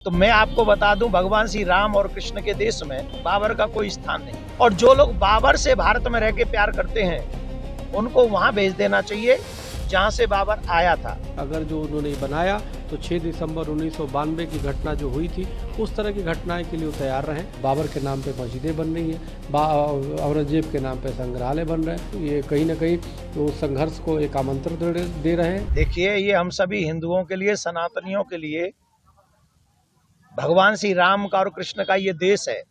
तो मैं आपको बता दूं, भगवान श्री राम और कृष्ण के देश में बाबर का कोई स्थान नहीं। और जो लोग बाबर से भारत में रह के प्यार करते हैं उनको वहां भेज देना चाहिए जहां से बाबर आया था। अगर जो उन्होंने बनाया तो 6 दिसंबर 1992 की घटना जो हुई थी उस तरह की घटनाएं के लिए वो तैयार रहें। बाबर के नाम पे मस्जिदें बन रही हैं, औरंगजेब के नाम पे संग्रहालय बन रहे हैं। ये कहीं ना कहीं तो संघर्ष को एक आमंत्रण दे रहे हैं। देखिए, ये हम सभी हिंदुओं के लिए, सनातनियों के लिए भगवान श्री राम का और कृष्ण का ये देश है।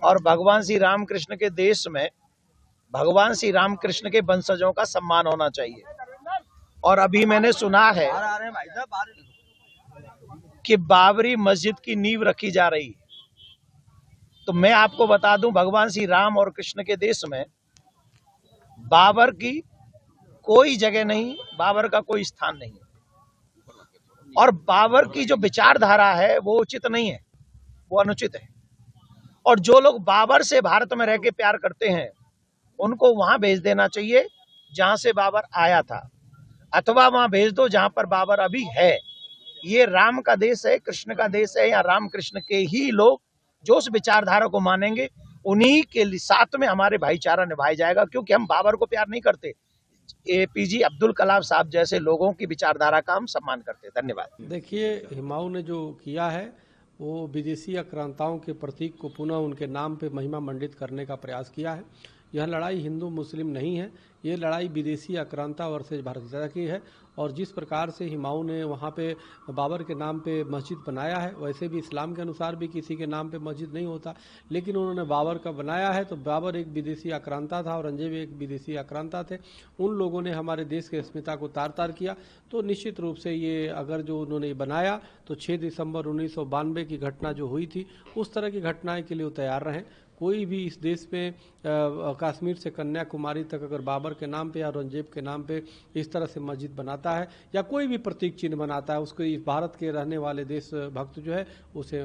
और भगवान श्री राम कृष्ण के देश में भगवान श्री राम कृष्ण के वंशजों का सम्मान होना चाहिए। और अभी मैंने सुना है कि बाबरी मस्जिद की नींव रखी जा रही है। तो मैं आपको बता दूं, भगवान श्री राम और कृष्ण के देश में बाबर की कोई जगह नहीं, बाबर का कोई स्थान नहीं। और बाबर की जो विचारधारा है वो उचित नहीं है, वो अनुचित है। और जो लोग बाबर से भारत में रह के प्यार करते हैं उनको वहां भेज देना चाहिए जहां से बाबर आया था, अथवा वहां भेज दो जहां पर बाबर अभी है। ये राम का देश है, कृष्ण का देश है। या राम कृष्ण के ही लोग जो उस विचारधारा को मानेंगे उन्हीं के साथ में हमारे भाईचारा निभाया जाएगा, क्योंकि हम बाबर को प्यार नहीं करते, एपीजे अब्दुल कलाम साहब जैसे लोगों की विचारधारा का हम सम्मान करते हैं। धन्यवाद। देखिए, हुमायूं ने जो किया है वो विदेशी आक्रांताओं के प्रतीक को पुनः उनके नाम पे महिमा मंडित करने का प्रयास किया है। यह लड़ाई हिंदू मुस्लिम नहीं है, ये लड़ाई विदेशी आक्रांता वर्सेज भारतीयता की है। और जिस प्रकार से हुमायूं ने वहाँ पे बाबर के नाम पे मस्जिद बनाया है, वैसे भी इस्लाम के अनुसार भी किसी के नाम पे मस्जिद नहीं होता, लेकिन उन्होंने बाबर का बनाया है। तो बाबर एक विदेशी आक्रांता था, औरंगजेब एक विदेशी आक्रांता थे। उन लोगों ने हमारे देश की अस्मिता को तार तार किया। तो निश्चित रूप से ये अगर जो उन्होंने बनाया तो 6 दिसंबर 1992 की घटना जो हुई थी उस तरह की घटनाएं के लिए वो तैयार रहें। कोई भी इस देश में कश्मीर से कन्याकुमारी तक अगर बाबर के नाम पे या औरंगजेब के नाम पे इस तरह से मस्जिद बनाता है या कोई भी प्रतीक चिन्ह बनाता है, उसको इस भारत के रहने वाले देश भक्त जो है उसे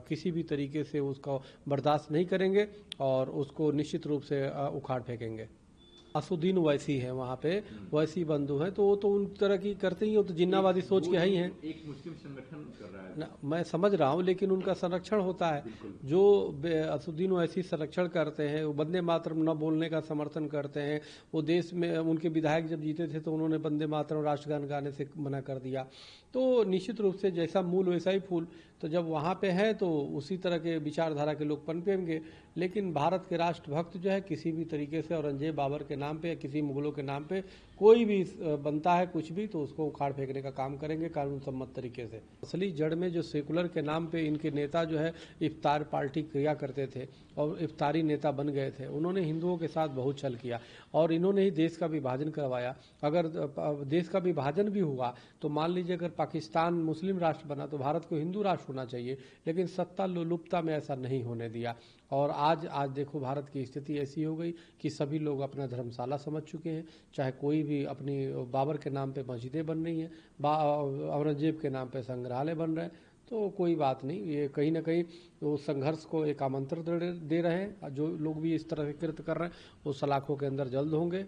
किसी भी तरीके से उसको बर्दाश्त नहीं करेंगे और उसको निश्चित रूप से उखाड़ फेंकेंगे। असुद्दीन ओवैसी है वहाँ पे, वैसी बंधु है, तो वो तो उन तरह की करते ही हो, तो जिन्नावादी सोच के ही हैं। एक मुस्लिम संगठन कर रहा है ना, मैं समझ रहा हूँ, लेकिन उनका संरक्षण होता है। जो असुद्दीन ओवैसी संरक्षण करते हैं, वो वंदे मातरम न बोलने का समर्थन करते हैं। वो देश में उनके विधायक जब जीते थे तो उन्होंने वंदे मातरम राष्ट्रगान गाने से मना कर दिया। तो निश्चित रूप से जैसा मूल वैसा ही फूल, तो जब वहाँ पे है तो उसी तरह के विचारधारा के लोग पनपेंगे। लेकिन भारत के राष्ट्रभक्त जो है किसी भी तरीके से औरंगजेब बाबर के नाम पे या किसी मुगलों के नाम पे कोई भी बनता है कुछ भी, तो उसको उखाड़ फेंकने का काम करेंगे कानून सम्मत तरीके से। असली जड़ में जो सेकुलर के नाम पे इनके नेता जो है इफ्तार पार्टी किया करते थे और इफ्तारी नेता बन गए थे, उन्होंने हिंदुओं के साथ बहुत छल किया और इन्होंने ही देश का विभाजन करवाया। अगर देश का विभाजन भी हुआ तो मान लीजिए अगर पाकिस्तान मुस्लिम राष्ट्र बना तो भारत को हिंदू राष्ट्र होना चाहिए, लेकिन सत्ता लोलुपता में ऐसा नहीं होने दिया। और आज देखो भारत की स्थिति ऐसी हो गई कि सभी लोग अपना धर्मशाला समझ चुके हैं। चाहे कोई भी अपनी बाबर के नाम पे मस्जिदें बन रही हैं, औरंगजेब के नाम पे संग्रहालय बन रहे हैं। तो कोई बात नहीं, ये कहीं ना कहीं वो संघर्ष को एक आमंत्रण दे रहे हैं। जो लोग भी इस तरह के कृत्य कर रहे हैं वो सलाखों के अंदर जल्द होंगे।